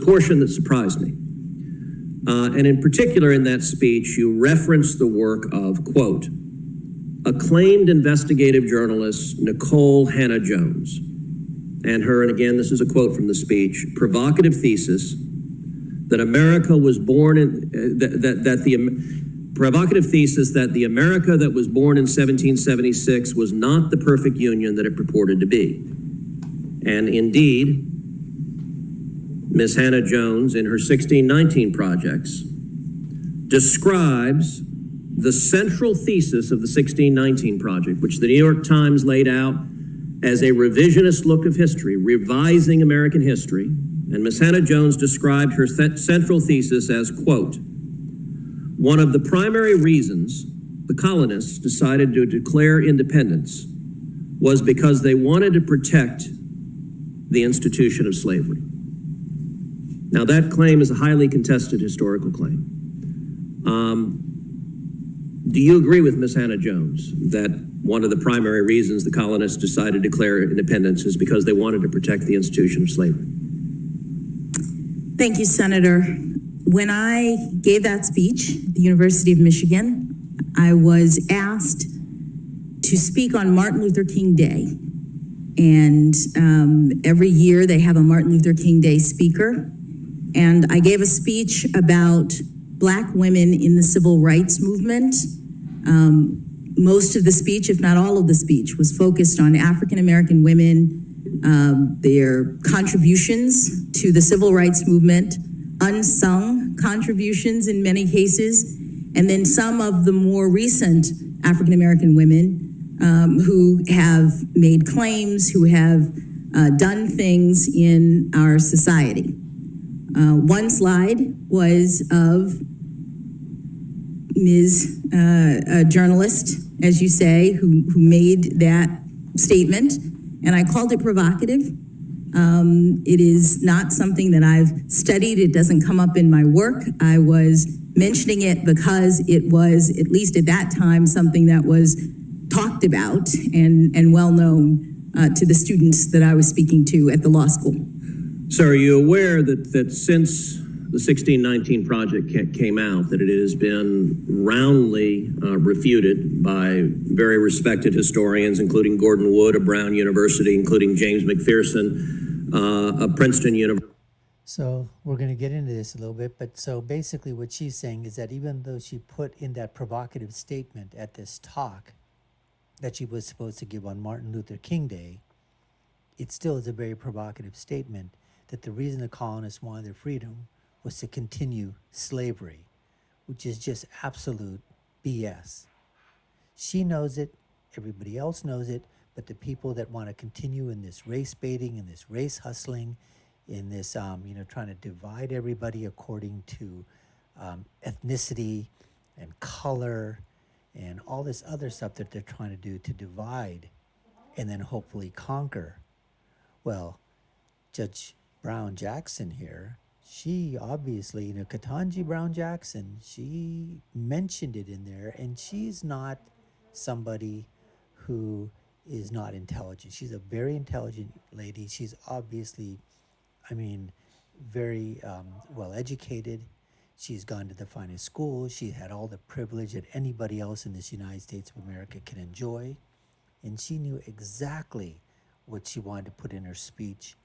portion that surprised me. And in particular in that speech, you referenced the work of, quote, acclaimed investigative journalist Nicole Hannah-Jones and her, and again, this is a quote from the speech, provocative thesis that America was born in, provocative thesis that the America that was born in 1776 was not the perfect union that it purported to be. And indeed, Ms. Hannah-Jones, in her 1619 projects, describes the central thesis of the 1619 Project, which the New York Times laid out as a revisionist look of history, revising American history. And Ms. Hannah-Jones described her central thesis as, quote, one of the primary reasons the colonists decided to declare independence was because they wanted to protect the institution of slavery. Now, that claim is a highly contested historical claim. Do you agree with Ms. Hannah-Jones that one of the primary reasons the colonists decided to declare independence is because they wanted to protect the institution of slavery? Thank you, Senator. When I gave that speech at the University of Michigan, I was asked to speak on Martin Luther King Day. And every year they have a Martin Luther King Day speaker. And I gave a speech about Black women in the civil rights movement. Most of the speech, if not all of the speech, was focused on African-American women, their contributions to the civil rights movement, unsung contributions in many cases, and then some of the more recent African-American women who have made claims, who have done things in our society. One slide was of Ms. A journalist, as you say, who made that statement, and I called it provocative. It is not something that I've studied. It doesn't come up in my work. I was mentioning it because it was, at least at that time, something that was talked about and well known to the students that I was speaking to at the law school. So are you aware that since the 1619 Project came out, that it has been roundly refuted by very respected historians, including Gordon Wood of Brown University, including James McPherson of Princeton University? So we're going to get into this a little bit, but so basically what she's saying is that even though she put in that provocative statement at this talk that she was supposed to give on Martin Luther King Day, it still is a very provocative statement that the reason the colonists wanted their freedom was to continue slavery, which is just absolute BS. She knows it, everybody else knows it, but the people that want to continue in this race baiting and this race hustling, in this, trying to divide everybody according to ethnicity and color and all this other stuff that they're trying to do to divide and then hopefully conquer. Well, Judge Brown Jackson here, she obviously, Ketanji Brown Jackson, she mentioned it in there, and she's not somebody who is not intelligent. She's a very intelligent lady. She's obviously, very well educated. She's gone to the finest schools. She had all the privilege that anybody else in this United States of America can enjoy. And she knew exactly what she wanted to put in her speech.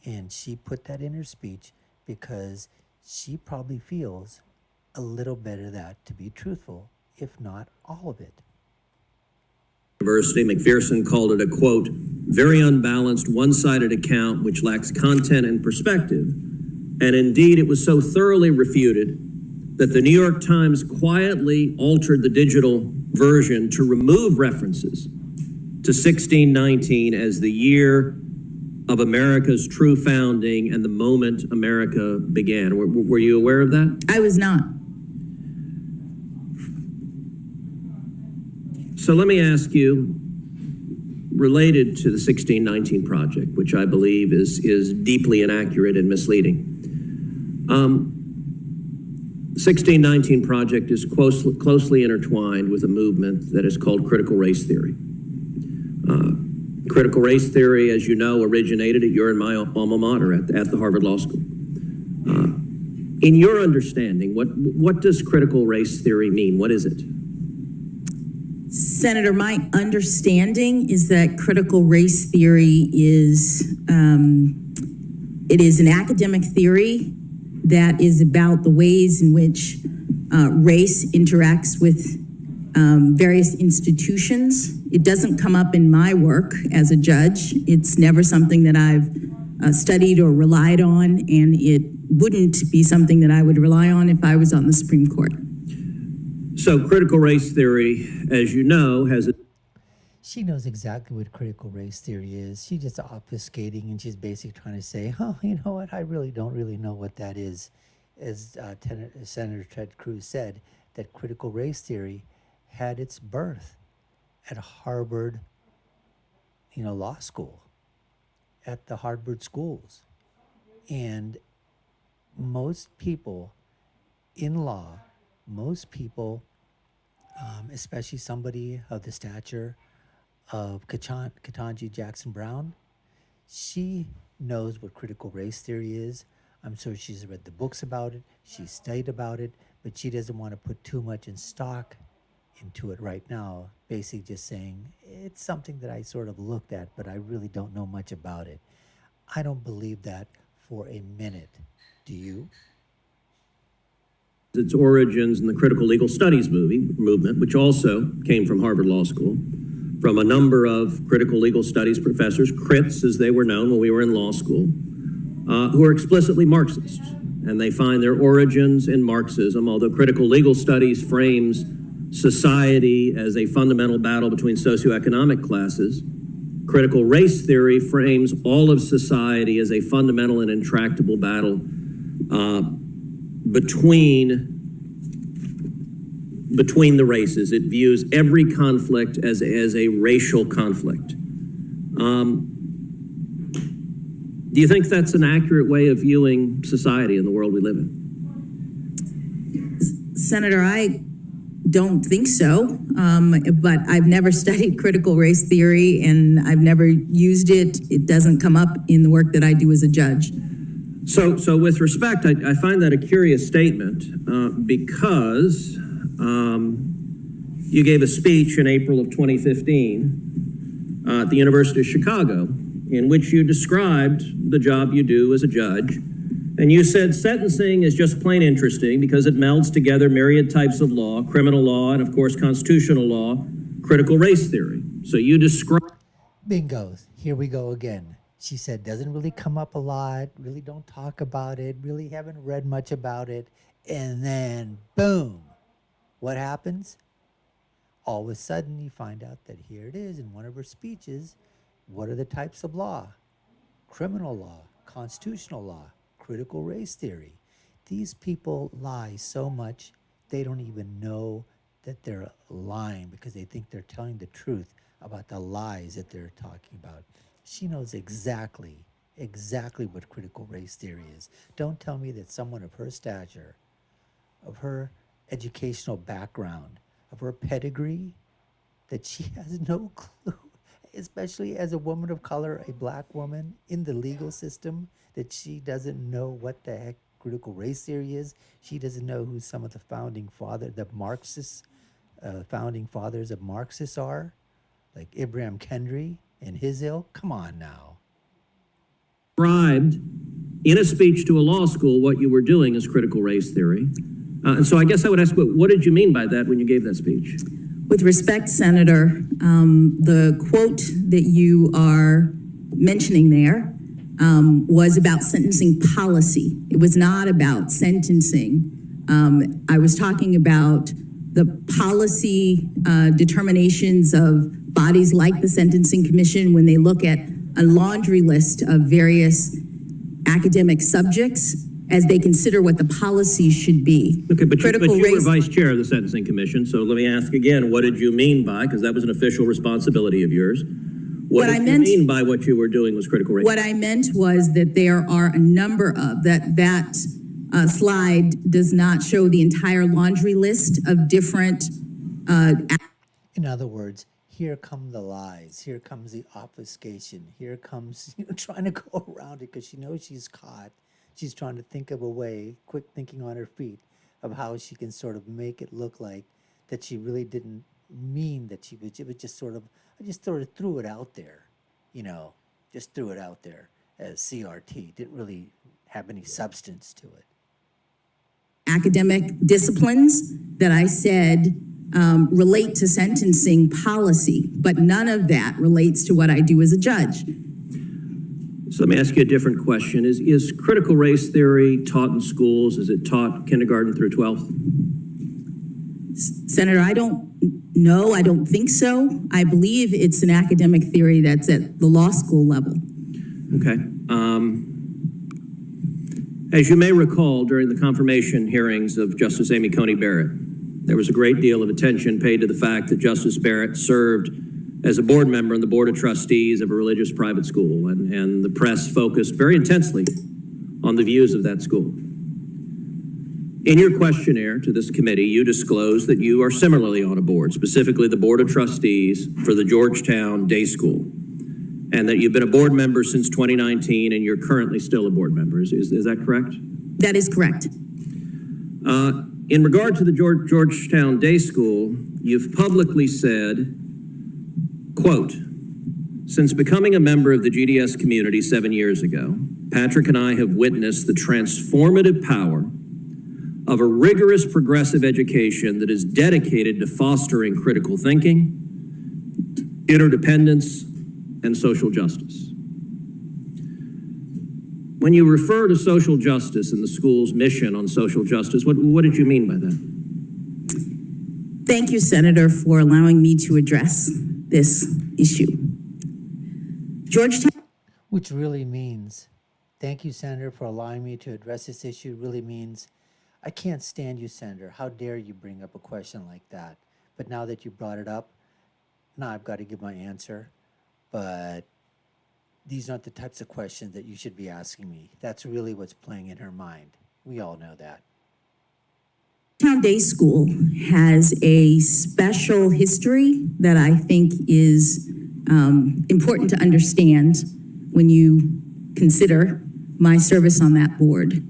And she put that in her speech because she probably feels a little bit of that to be truthful, if not all of it. University, McPherson called it a, quote, very unbalanced, one-sided account which lacks content and perspective. And indeed, it was so thoroughly refuted that the New York Times quietly altered the digital version to remove references to 1619 as the year of America's true founding and the moment America began. Were you aware of that? I was not. So let me ask you, related to the 1619 Project, which I believe is deeply inaccurate and misleading. 1619 Project is closely intertwined with a movement that is called critical race theory. Critical race theory, as you know, originated at your and my alma mater at the Harvard Law School. In your understanding, what does critical race theory mean? What is it? Senator, my understanding is that critical race theory is it is an academic theory that is about the ways in which race interacts with various institutions. It doesn't come up in my work as a judge. It's never something that I've studied or relied on, and it wouldn't be something that I would rely on if I was on the Supreme Court. So critical race theory, as you know, has a She knows exactly what critical race theory is. She's just obfuscating, and she's basically trying to say, oh, you know what, I really don't really know what that is. As Senator Ted Cruz said, that critical race theory had its birth at Harvard, law school, at the Harvard schools. And most people in law, most people, especially somebody of the stature of Ketanji Jackson Brown, she knows what critical race theory is. I'm sure she's read the books about it, she's studied about it, but she doesn't want to put too much in stock into it right now, basically just saying, it's something that I sort of looked at, but I really don't know much about it. I don't believe that for a minute. Do you? its origins in the critical legal studies movement, which also came from Harvard Law School, from a number of critical legal studies professors, crits as they were known when we were in law school, who are explicitly Marxists. And they find their origins in Marxism, although critical legal studies frames society as a fundamental battle between socioeconomic classes. Critical race theory frames all of society as a fundamental and intractable battle between the races. It views every conflict as a racial conflict. Do you think that's an accurate way of viewing society in the world we live in? Senator, I don't think so, but I've never studied critical race theory and I've never used it. It doesn't come up in the work that I do as a judge. So with respect, I find that a curious statement because you gave a speech in April of 2015 at the University of Chicago in which you described the job you do as a judge. And you said sentencing is just plain interesting because it melds together myriad types of law, criminal law, and of course, constitutional law, critical race theory. So you describe... Bingo. Here we go again. She said, doesn't really come up a lot, really don't talk about it, really haven't read much about it. And then, boom, what happens? All of a sudden, you find out that here it is in one of her speeches. What are the types of law? Criminal law, constitutional law, critical race theory. These people lie so much, they don't even know that they're lying because they think they're telling the truth about the lies that they're talking about. She knows exactly what critical race theory is. Don't tell me that someone of her stature, of her educational background, of her pedigree, that she has no clue, especially as a woman of color, a black woman in the legal system, that she doesn't know what the heck critical race theory is. She doesn't know who some of the founding fathers of Marxists are, like Ibram Kendi and his ilk. Come on now. Described in a speech to a law school what you were doing is critical race theory. And so I guess I would ask, what did you mean by that when you gave that speech? With respect, Senator, the quote that you are mentioning there was about sentencing policy. It was not about sentencing. I was talking about the policy determinations of bodies like the Sentencing Commission when they look at a laundry list of various academic subjects as they consider what the policy should be. Okay, but you were vice chair of the Sentencing Commission, so let me ask again, what did you mean by, because that was an official responsibility of yours, what did you mean by what you were doing was critical race? What I meant was that there are a number of, that slide does not show the entire laundry list of different... In other words, here come the lies, here comes the obfuscation, here comes trying to go around it because she knows she's caught, she's trying to think of a way, quick thinking on her feet, of how she can sort of make it look like that she really didn't mean that she would. It was just sort of, I just sort of threw it out there, just threw it out there as CRT. Didn't really have any substance to it. Academic disciplines that I said relate to sentencing policy, but none of that relates to what I do as a judge. So let me ask you a different question. Is critical race theory taught in schools? Is it taught kindergarten through 12th? Senator, I don't know. I don't think so. I believe it's an academic theory that's at the law school level. Okay. As you may recall, during the confirmation hearings of Justice Amy Coney Barrett, there was a great deal of attention paid to the fact that Justice Barrett served as a board member on the Board of Trustees of a religious private school, and the press focused very intensely on the views of that school. In your questionnaire to this committee, you disclosed that you are similarly on a board, specifically the Board of Trustees for the Georgetown Day School, and that you've been a board member since 2019 and you're currently still a board member. Is that correct? That is correct. In regard to the Georgetown Day School, you've publicly said, quote, "Since becoming a member of the GDS community 7 years ago, Patrick and I have witnessed the transformative power of a rigorous progressive education that is dedicated to fostering critical thinking, interdependence, and social justice." When you refer to social justice and the school's mission on social justice, what did you mean by that? Thank you, Senator, for allowing me to address this issue. Georgetown. Which really means, thank you, Senator, for allowing me to address this issue, really means, I can't stand you, Senator. How dare you bring up a question like that? But now that you brought it up, now I've got to give my answer. But these aren't the types of questions that you should be asking me. That's really what's playing in her mind. We all know that. Georgetown Day School has a special history that I think is important to understand when you consider my service on that board.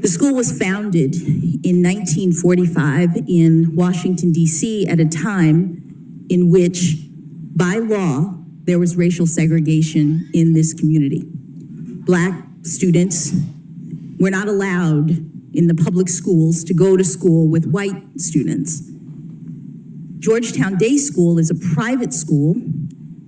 The school was founded in 1945 in Washington, D.C. at a time in which, by law, there was racial segregation in this community. Black students were not allowed in the public schools to go to school with white students. Georgetown Day School is a private school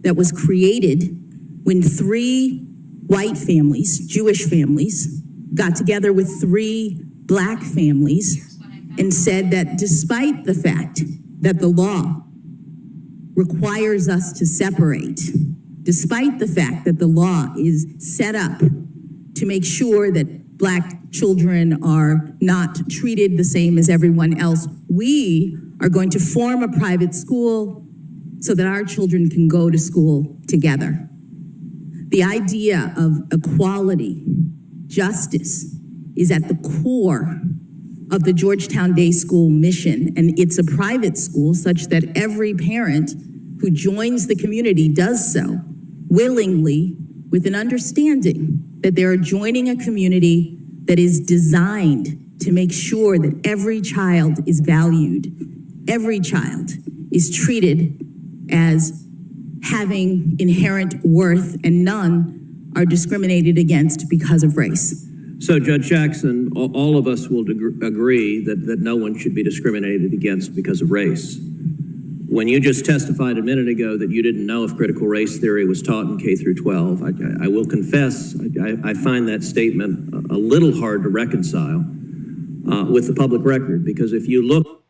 that was created when 3 white families, Jewish families, got together with 3 black families and said that despite the fact that the law requires us to separate, despite the fact that the law is set up to make sure that black children are not treated the same as everyone else, we are going to form a private school so that our children can go to school together. The idea of equality, justice, is at the core of the Georgetown Day School mission, and it's a private school such that every parent who joins the community does so willingly with an understanding that they are joining a community that is designed to make sure that every child is valued, every child is treated as having inherent worth, and none are discriminated against because of race. So, Judge Jackson, all of us will agree that no one should be discriminated against because of race. When you just testified a minute ago that you didn't know if critical race theory was taught in K through 12, I will confess, I find that statement a little hard to reconcile with the public record, because if you look...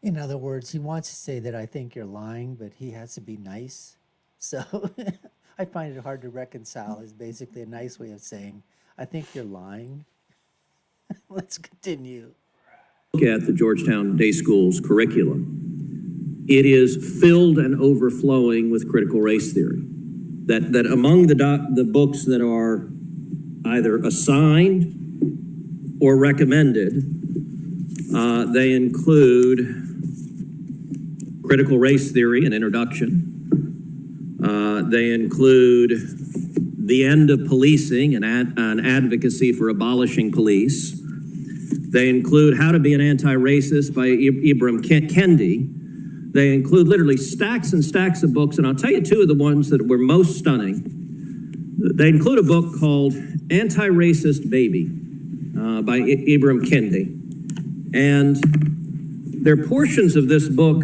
In other words, he wants to say that I think you're lying, but he has to be nice. So I find it hard to reconcile is basically a nice way of saying, I think you're lying. Let's continue. Look at the Georgetown Day School's curriculum. It is filled and overflowing with critical race theory. That among the books that are either assigned or recommended, they include Critical Race Theory, an introduction. They include the end of policing and an advocacy for abolishing police. They include How to Be an Anti-Racist by Ibram Kendi. They include literally stacks and stacks of books, and I'll tell you two of the ones that were most stunning. They include a book called Anti-Racist Baby by Ibram Kendi. And there are portions of this book.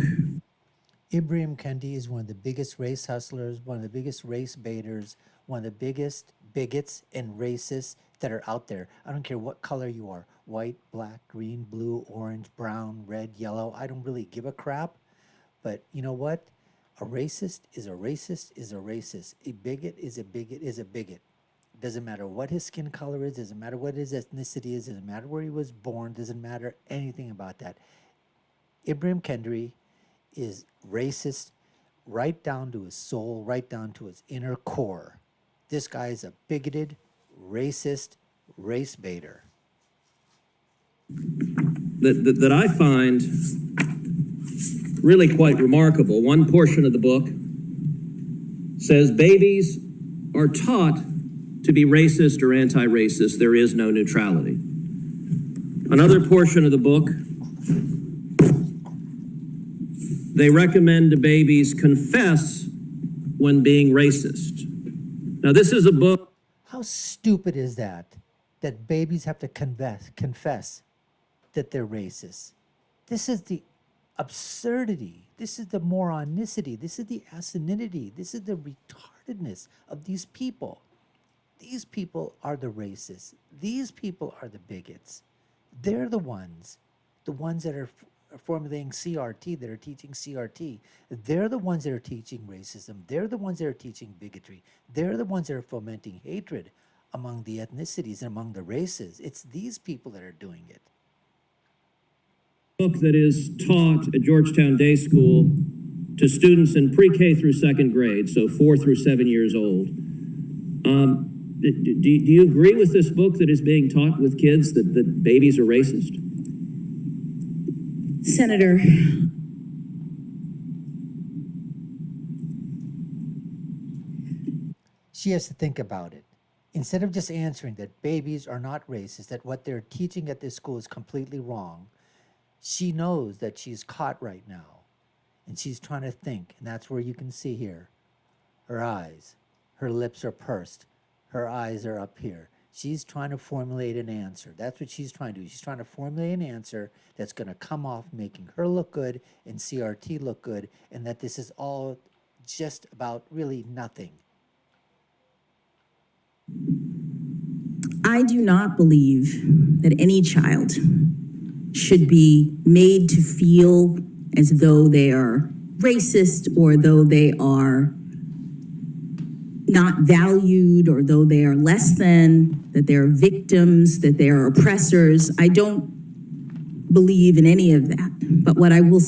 Ibram Kendi is one of the biggest race hustlers, one of the biggest race baiters, one of the biggest bigots and racists that are out there. I don't care what color you are, white, black, green, blue, orange, brown, red, yellow. I don't really give a crap. But you know what? A racist is a racist is a racist. A bigot is a bigot is a bigot. Doesn't matter what his skin color is, doesn't matter what his ethnicity is, doesn't matter where he was born, doesn't matter anything about that. Ibram Kendi is racist right down to his soul, right down to his inner core. This guy is a bigoted, racist, race baiter. That I find really quite remarkable. One portion of the book says babies are taught to be racist or anti-racist. There is no neutrality. Another portion of the book, they recommend to babies confess when being racist. Now, this is a book. How stupid is that? That babies have to confess that they're racist. This is the absurdity. This is the moronicity. This is the asininity. This is the retardedness of these people. These people are the racists. These people are the bigots. They're the ones that are formulating CRT, that are teaching CRT. They're the ones that are teaching racism. They're the ones that are teaching bigotry. They're the ones that are fomenting hatred among the ethnicities and among the races. It's these people that are doing it. Book that is taught at Georgetown Day School to students in pre-K through second grade, so 4 through 7 years old. Do you agree with this book that is being taught with kids that babies are racist? Senator, She has to think about it. Instead of just answering that babies are not racist, that what they're teaching at this school is completely wrong, she knows that she's caught right now, and she's trying to think, and that's where you can see here her eyes. Her lips are pursed. Her eyes are up here. She's trying to formulate an answer. That's what she's trying to do. She's trying to formulate an answer that's going to come off making her look good and CRT look good, and that this is all just about really nothing. I do not believe that any child should be made to feel as though they are racist or though they are not valued or though they are less than, that they are victims, that they are oppressors. I don't believe in any of that. But what I will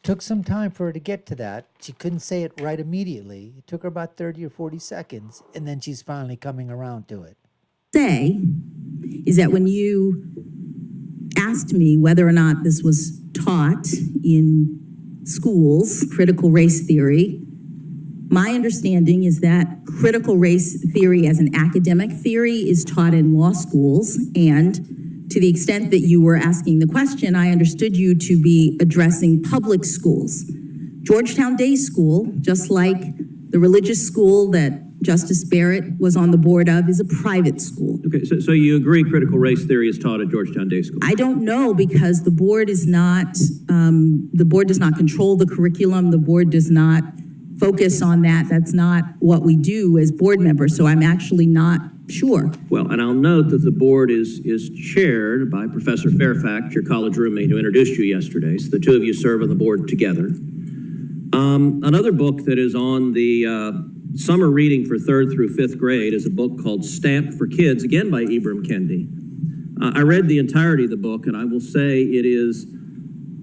Took some time for her to get to that. She couldn't say it right immediately. It took her about 30 or 40 seconds, and then she's finally coming around to it. say is that when you asked me whether or not this was taught in schools, critical race theory, my understanding is that critical race theory as an academic theory is taught in law schools, and to the extent that you were asking the question, I understood you to be addressing public schools. Georgetown Day School, just like the religious school that Justice Barrett was on the board of, is a private school. Okay, so you agree critical race theory is taught at Georgetown Day School? I don't know, because the board does not control the curriculum. The board does not focus on that. That's not what we do as board members, so I'm actually not sure. Well, and I'll note that the board is chaired by Professor Fairfax, your college roommate who introduced you yesterday. So the two of you serve on the board together. Another book that is on the summer reading for 3rd through 5th grade is a book called Stamped for Kids, again by Ibram Kendi. I read the entirety of the book, and I will say it is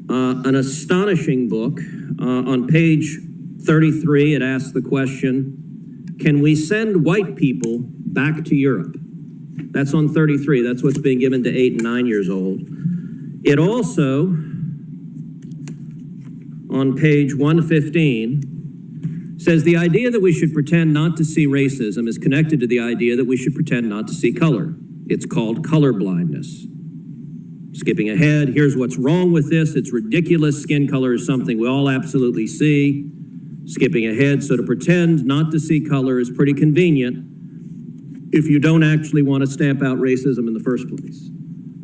an astonishing book. On page 33, it asks the question, can we send white people back to Europe? That's on 33. That's what's being given to 8 and 9 years old. It also, on page 115, says the idea that we should pretend not to see racism is connected to the idea that we should pretend not to see color. It's called color blindness. Skipping ahead, here's what's wrong with this. It's ridiculous. Skin color is something we all absolutely see. Skipping ahead, so to pretend not to see color is pretty convenient if you don't actually want to stamp out racism in the first place.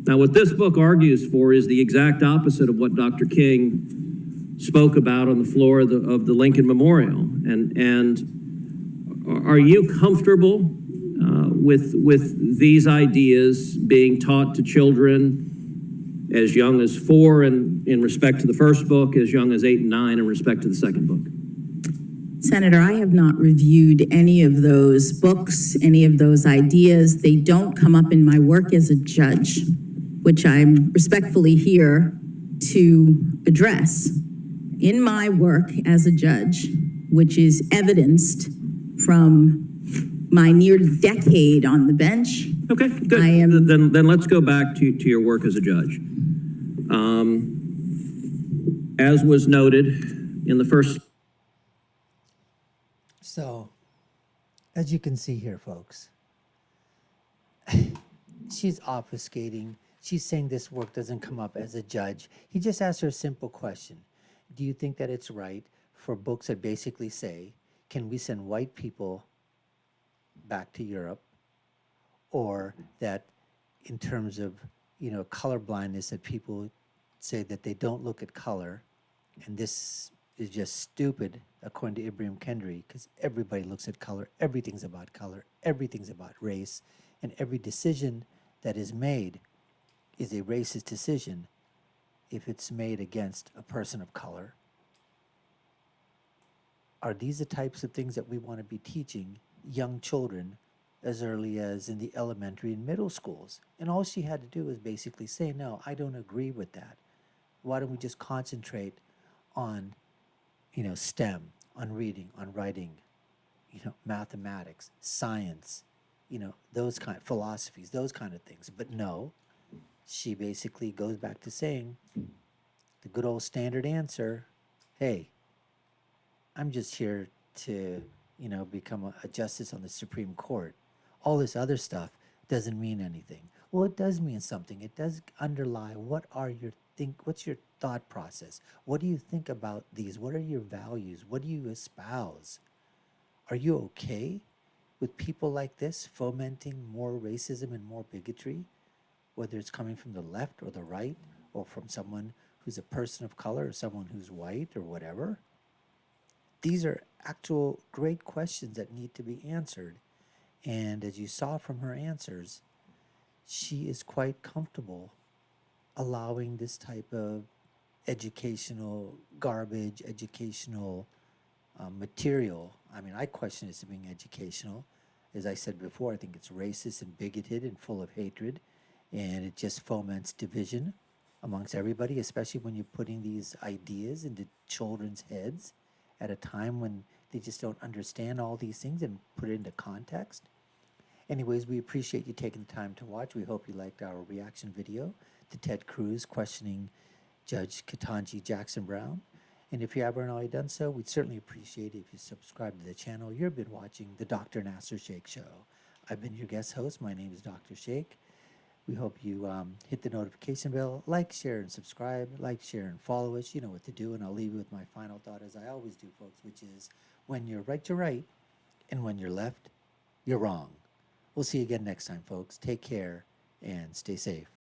Now, what this book argues for is the exact opposite of what Dr. King spoke about on the floor of the Lincoln Memorial. And are you comfortable with these ideas being taught to children as young as 4 in respect to the first book, as young as 8 and 9 in respect to the second book? Senator, I have not reviewed any of those books, any of those ideas. They don't come up in my work as a judge, which I'm respectfully here to address. In my work as a judge, which is evidenced from my near decade on the bench. Okay, good. I am, then let's go back to your work as a judge. As was noted in the first. So, as you can see here, folks, she's obfuscating. She's saying this work doesn't come up as a judge. He just asked her a simple question. Do you think that it's right for books that basically say, can we send white people back to Europe? Or that in terms of, color blindness, that people say that they don't look at color, and this is just stupid, according to Ibrahim Kendi, because everybody looks at color, everything's about race, and every decision that is made is a racist decision if it's made against a person of color. Are these the types of things that we want to be teaching young children as early as in the elementary and middle schools? And all she had to do was basically say, no, I don't agree with that. Why don't we just concentrate on, STEM, on reading, on writing, mathematics, science, those kind of philosophies, those kind of things. But no, she basically goes back to saying the good old standard answer, hey, I'm just here to, become a justice on the Supreme Court. All this other stuff doesn't mean anything. Well, it does mean something. It does underlie what's your thought process? What do you think about these? What are your values? What do you espouse? Are you okay with people like this fomenting more racism and more bigotry, whether it's coming from the left or the right, or from someone who's a person of color or someone who's white or whatever? These are actual great questions that need to be answered. And as you saw from her answers, she is quite comfortable allowing this type of educational garbage, educational material. I mean, I question it as being educational. As I said before, I think it's racist and bigoted and full of hatred, and it just foments division amongst everybody, especially when you're putting these ideas into children's heads at a time when they just don't understand all these things and put it into context. Anyways, we appreciate you taking the time to watch. We hope you liked our reaction video to Ted Cruz questioning Judge Ketanji Jackson Brown. And if you haven't already done so, we'd certainly appreciate it if you subscribe to the channel. You've been watching the Dr. Nasir Shaikh Show. I've been your guest host. My name is Dr. Shaikh. We hope you hit the notification bell, like, share, and subscribe. Like, share, and follow us. You know what to do. And I'll leave you with my final thought, as I always do, folks, which is when you're right, you're right. And when you're left, you're wrong. We'll see you again next time, folks. Take care and stay safe.